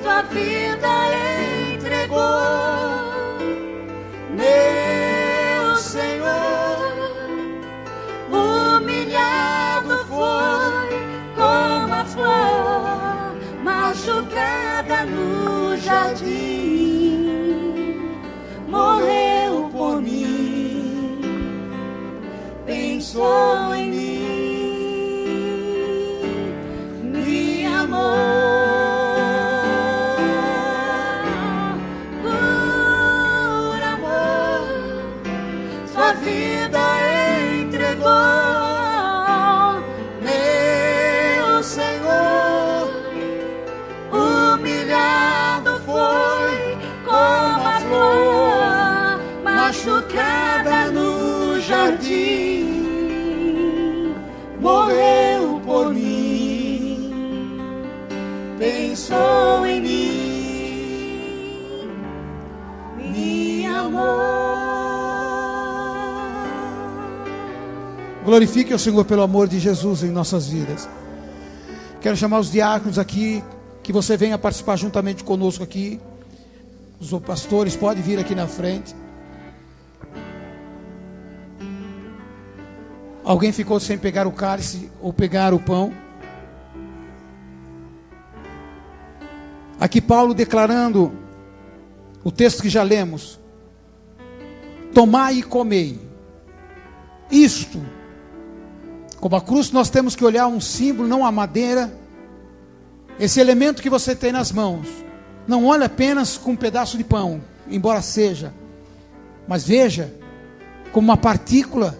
sua vida entregou, meu Senhor. Humilhado foi como a flor machucada no jardim, morreu por mim, pensou em mim, me amou. Por amor, sua vida entregou, meu Senhor. Humilhado foi como a flor machucada no jardim, morreu por mim, pensou em mim, me amou. Glorifique o Senhor pelo amor de Jesus em nossas vidas. Quero chamar os diáconos aqui, que você venha participar juntamente conosco aqui. Os pastores podem vir aqui na frente. Alguém ficou sem pegar o cálice ou pegar o pão? Aqui Paulo declarando o texto que já lemos: tomai e comei. Isto, como a cruz, nós temos que olhar um símbolo, não a madeira. Esse elemento que você tem nas mãos, não olhe apenas com um pedaço de pão, embora seja, mas veja como uma partícula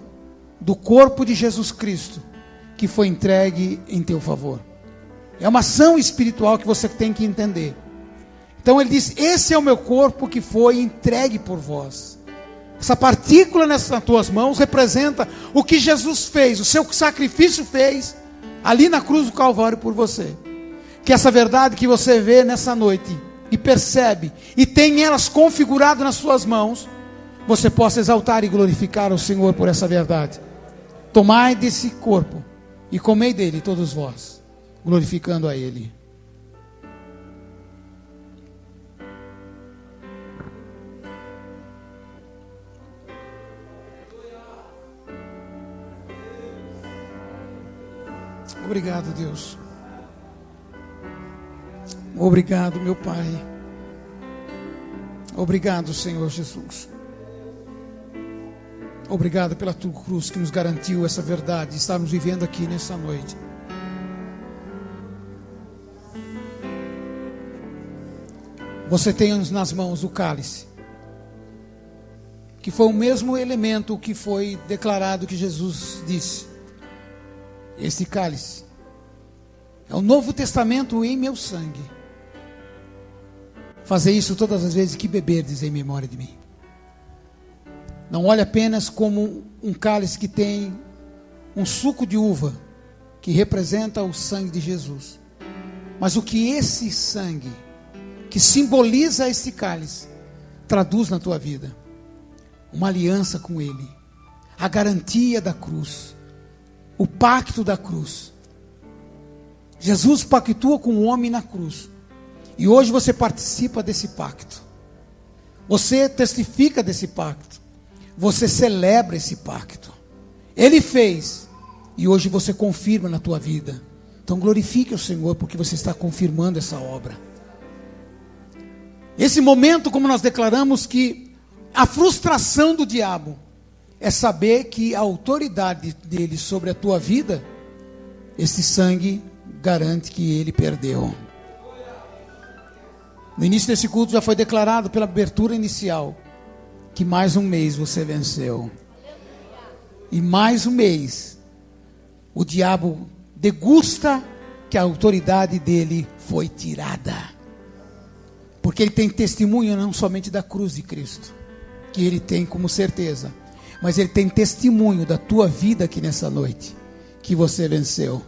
do corpo de Jesus Cristo, que foi entregue em teu favor. É uma ação espiritual que você tem que entender. Então ele diz: esse é o meu corpo que foi entregue por vós. Essa partícula nas tuas mãos representa o que Jesus fez, o seu sacrifício fez ali na cruz do Calvário por você. Que essa verdade que você vê nessa noite e percebe e tem elas configuradas nas suas mãos, você possa exaltar e glorificar o Senhor por essa verdade. Tomai desse corpo e comei dele todos vós, glorificando a Ele. Obrigado, Deus. Obrigado, meu Pai. Obrigado, Senhor Jesus. Obrigado pela tua cruz que nos garantiu essa verdade. Estamos vivendo aqui nessa noite. Você tem nas mãos o cálice, que foi o mesmo elemento que foi declarado que Jesus disse. Este cálice é o Novo Testamento em meu sangue. Fazer isso todas as vezes que beberdes em memória de mim. Não olhe apenas como um cálice que tem um suco de uva, que representa o sangue de Jesus, mas o que esse sangue, que simboliza esse cálice, traduz na tua vida. Uma aliança com Ele, a garantia da cruz, o pacto da cruz. Jesus pactua com o homem na cruz, e hoje você participa desse pacto. Você testifica desse pacto, você celebra esse pacto. Ele fez, e hoje você confirma na tua vida. Então glorifique o Senhor, porque você está confirmando essa obra. Esse momento, como nós declaramos, que a frustração do diabo é saber que a autoridade dele sobre a tua vida, esse sangue garante que ele perdeu. No início desse culto já foi declarado pela abertura inicial que mais um mês você venceu. E mais um mês o diabo degusta que a autoridade dele foi tirada. Porque ele tem testemunho não somente da cruz de Cristo, que ele tem como certeza, mas ele tem testemunho da tua vida aqui nessa noite, que você venceu.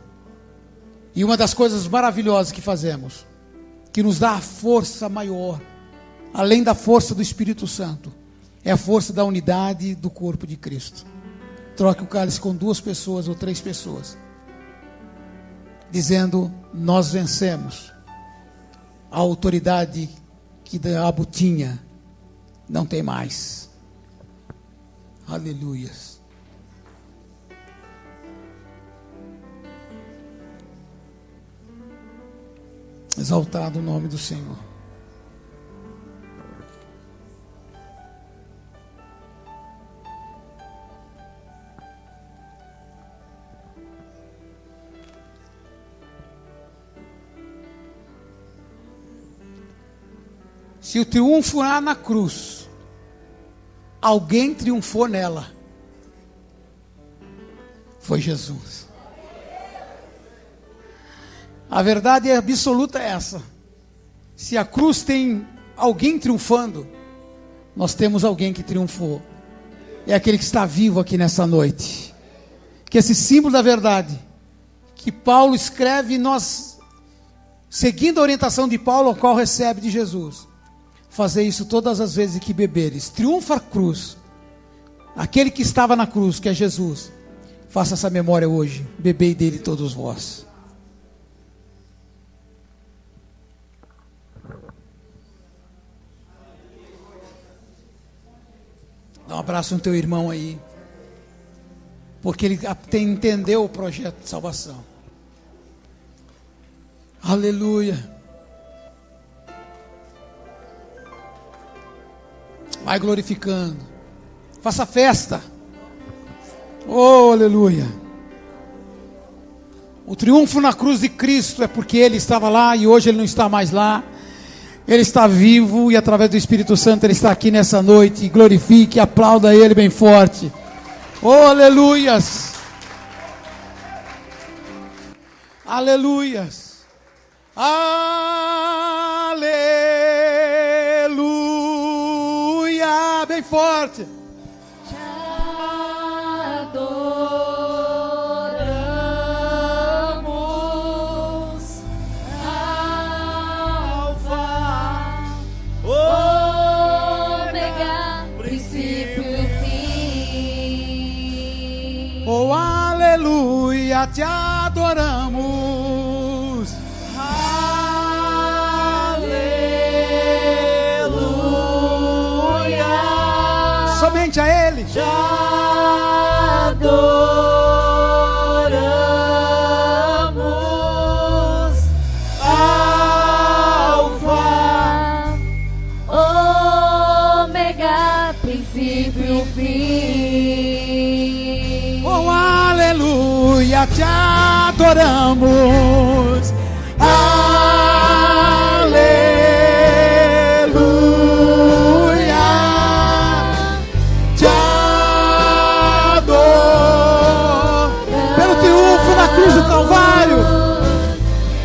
E uma das coisas maravilhosas que fazemos, que nos dá a força maior, além da força do Espírito Santo, é a força da unidade do corpo de Cristo. Troque o cálice com 2 pessoas ou 3 pessoas, dizendo: nós vencemos. A autoridade que o diabo tinha não tem mais. Aleluias. Exaltado o nome do Senhor. Se o triunfo lá na cruz, alguém triunfou nela, foi Jesus. A verdade absoluta é essa. Se a cruz tem alguém triunfando, nós temos alguém que triunfou. É aquele que está vivo aqui nessa noite. Que esse símbolo da verdade, que Paulo escreve, nós, seguindo a orientação de Paulo, a qual recebe de Jesus, fazer isso todas as vezes que beberes. Triunfa a cruz. Aquele que estava na cruz, que é Jesus. Faça essa memória hoje. Bebei dele todos vós. Dá um abraço no teu irmão aí. Porque ele entendeu o projeto de salvação. Aleluia. Vai glorificando. Faça festa. Oh, aleluia. O triunfo na cruz de Cristo é porque Ele estava lá e hoje Ele não está mais lá. Ele está vivo e através do Espírito Santo Ele está aqui nessa noite. Glorifique, aplauda Ele bem forte. Oh, aleluias. Aleluias. Aleluia. Bem forte. Te adoramos, Alfa, Ômega, princípio e fim. Oh, aleluia, te adoramos. Aleluia. Somente a Ele. Te adoramos, princípio e o fim. Oh, aleluia, te adoramos. Aleluia, te adoro. Pelo triunfo na cruz do Calvário,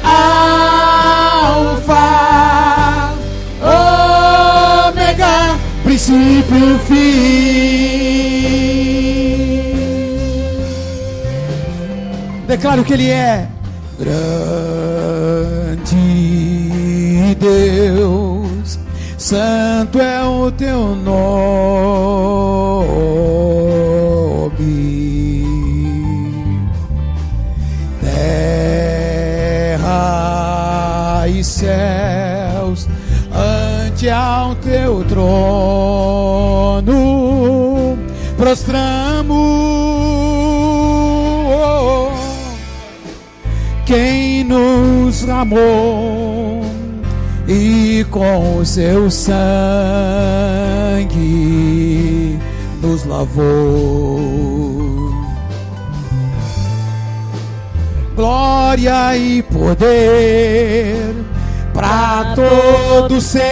Alfa, Ômega, princípio e fim. Declaro que Ele é grande Deus, santo é o teu nome. Terra e céus ante ao teu trono prostramos. Quem nos amou e com o seu sangue nos lavou. Glória e poder para todos sempre.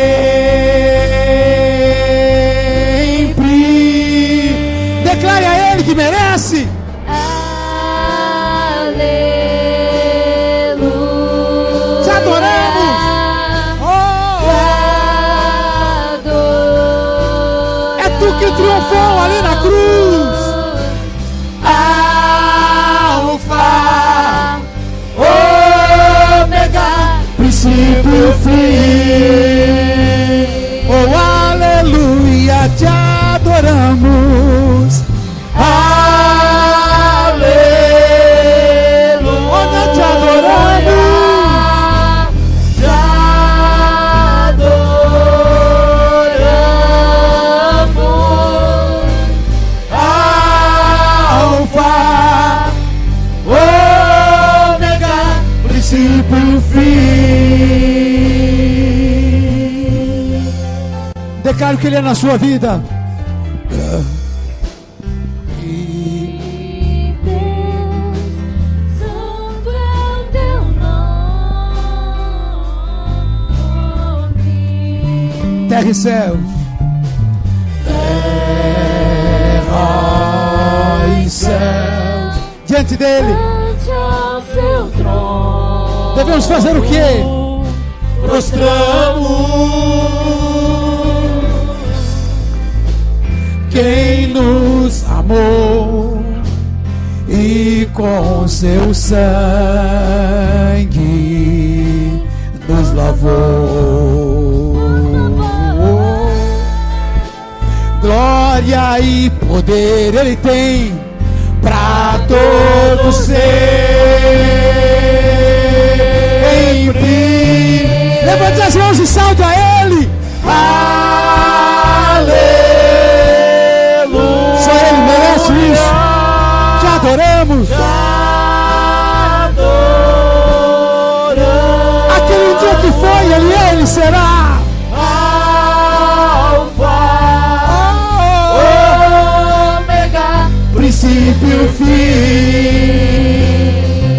Declare a Ele que merece. Que triunfou ali na cruz. Alfa, Ômega, princípio e fim. Oh, aleluia, te adoramos. Aleluia, onde te adoramos. Princípio e fim. Declaro que Ele é na sua vida. E Deus, santo é o teu nome. Terra e céus. Terra e céus diante dele. Ante ao seu trono. Devemos fazer o quê? Prostramos. Quem nos amou e com seu sangue nos lavou. Glória e poder Ele tem para todos sempre. Levante as mãos e salte a Ele. Aleluia. Só Ele merece isso. Te adoramos. Aquele dia que foi, Ele é, Ele será. Alfa, Ômega, princípio e fim.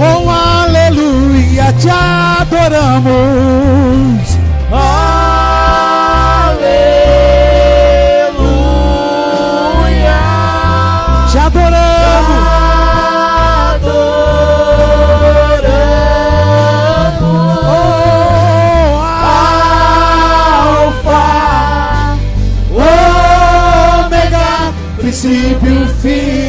Oh, aleluia, te adoramos. Aleluia, te adoramos. Oh, Alfa, Ômega, princípio e fim.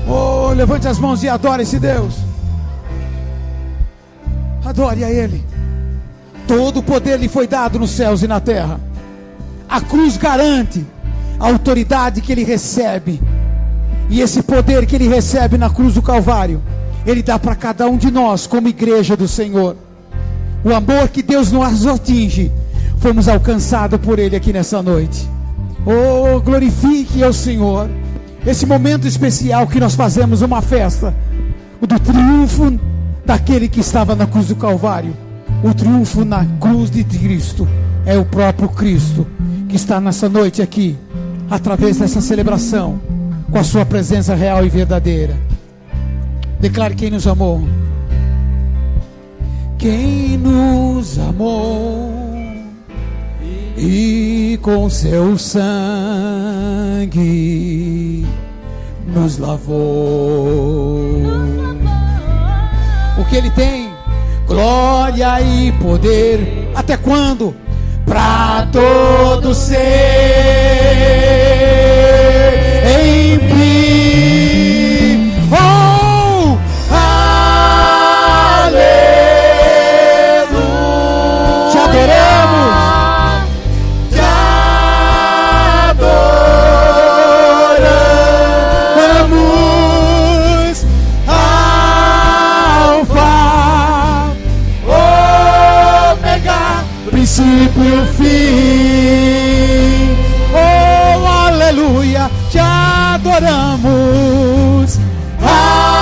Oh, levante as mãos e adore esse Deus. Adore a Ele. Todo o poder lhe foi dado nos céus e na terra. A cruz garante a autoridade que Ele recebe. E esse poder que Ele recebe na cruz do Calvário, Ele dá para cada um de nós como igreja do Senhor. O amor que Deus nos atinge, fomos alcançados por Ele aqui nessa noite. Oh, glorifique ao Senhor. Esse momento especial que nós fazemos uma festa do triunfo daquele que estava na cruz do Calvário. O triunfo na cruz de Cristo. é o próprio Cristo que está nessa noite aqui, através dessa celebração, com a sua presença real e verdadeira. Declare quem nos amou. Quem nos amou e com seu sangue nos lavou. O que ele tem? Glória e poder. Até quando? Para todo ser em mim. Oh, aleluia. Te adoramos. Te adoramos. Alfa, ômega, princípio e fim. Oh, aleluia, te adoramos. Aleluia.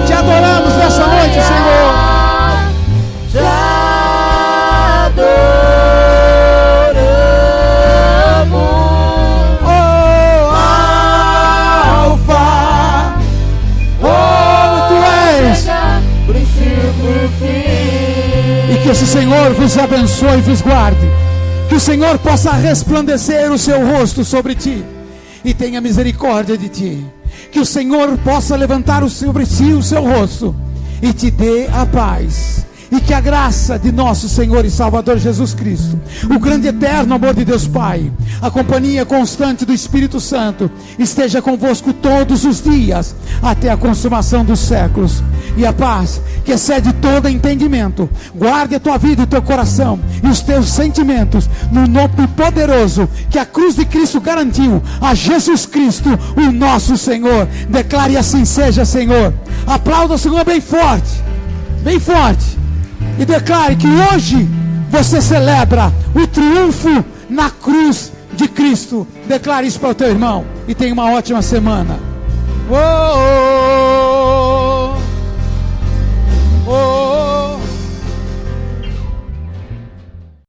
Te adoramos nessa noite, Senhor. Te adoramos. Oh, Alfa, oh, tu és. Princípio e fim. E que esse Senhor vos abençoe e vos guarde. Que o Senhor possa resplandecer o seu rosto sobre ti e tenha misericórdia de ti. Que o Senhor possa levantar sobre ti o seu rosto e te dê a paz. E que a graça de nosso Senhor e Salvador Jesus Cristo, o grande e eterno amor de Deus Pai, a companhia constante do Espírito Santo, esteja convosco todos os dias, até a consumação dos séculos. E a paz, que excede todo entendimento, guarde a tua vida e o teu coração e os teus sentimentos, no nome poderoso que a cruz de Cristo garantiu a Jesus Cristo, o nosso Senhor. Declare assim seja, Senhor. Aplauda o Senhor bem forte, bem forte. E declare que hoje você celebra o triunfo na cruz de Cristo. Declare isso para o teu irmão e tenha uma ótima semana. Oh, oh, oh.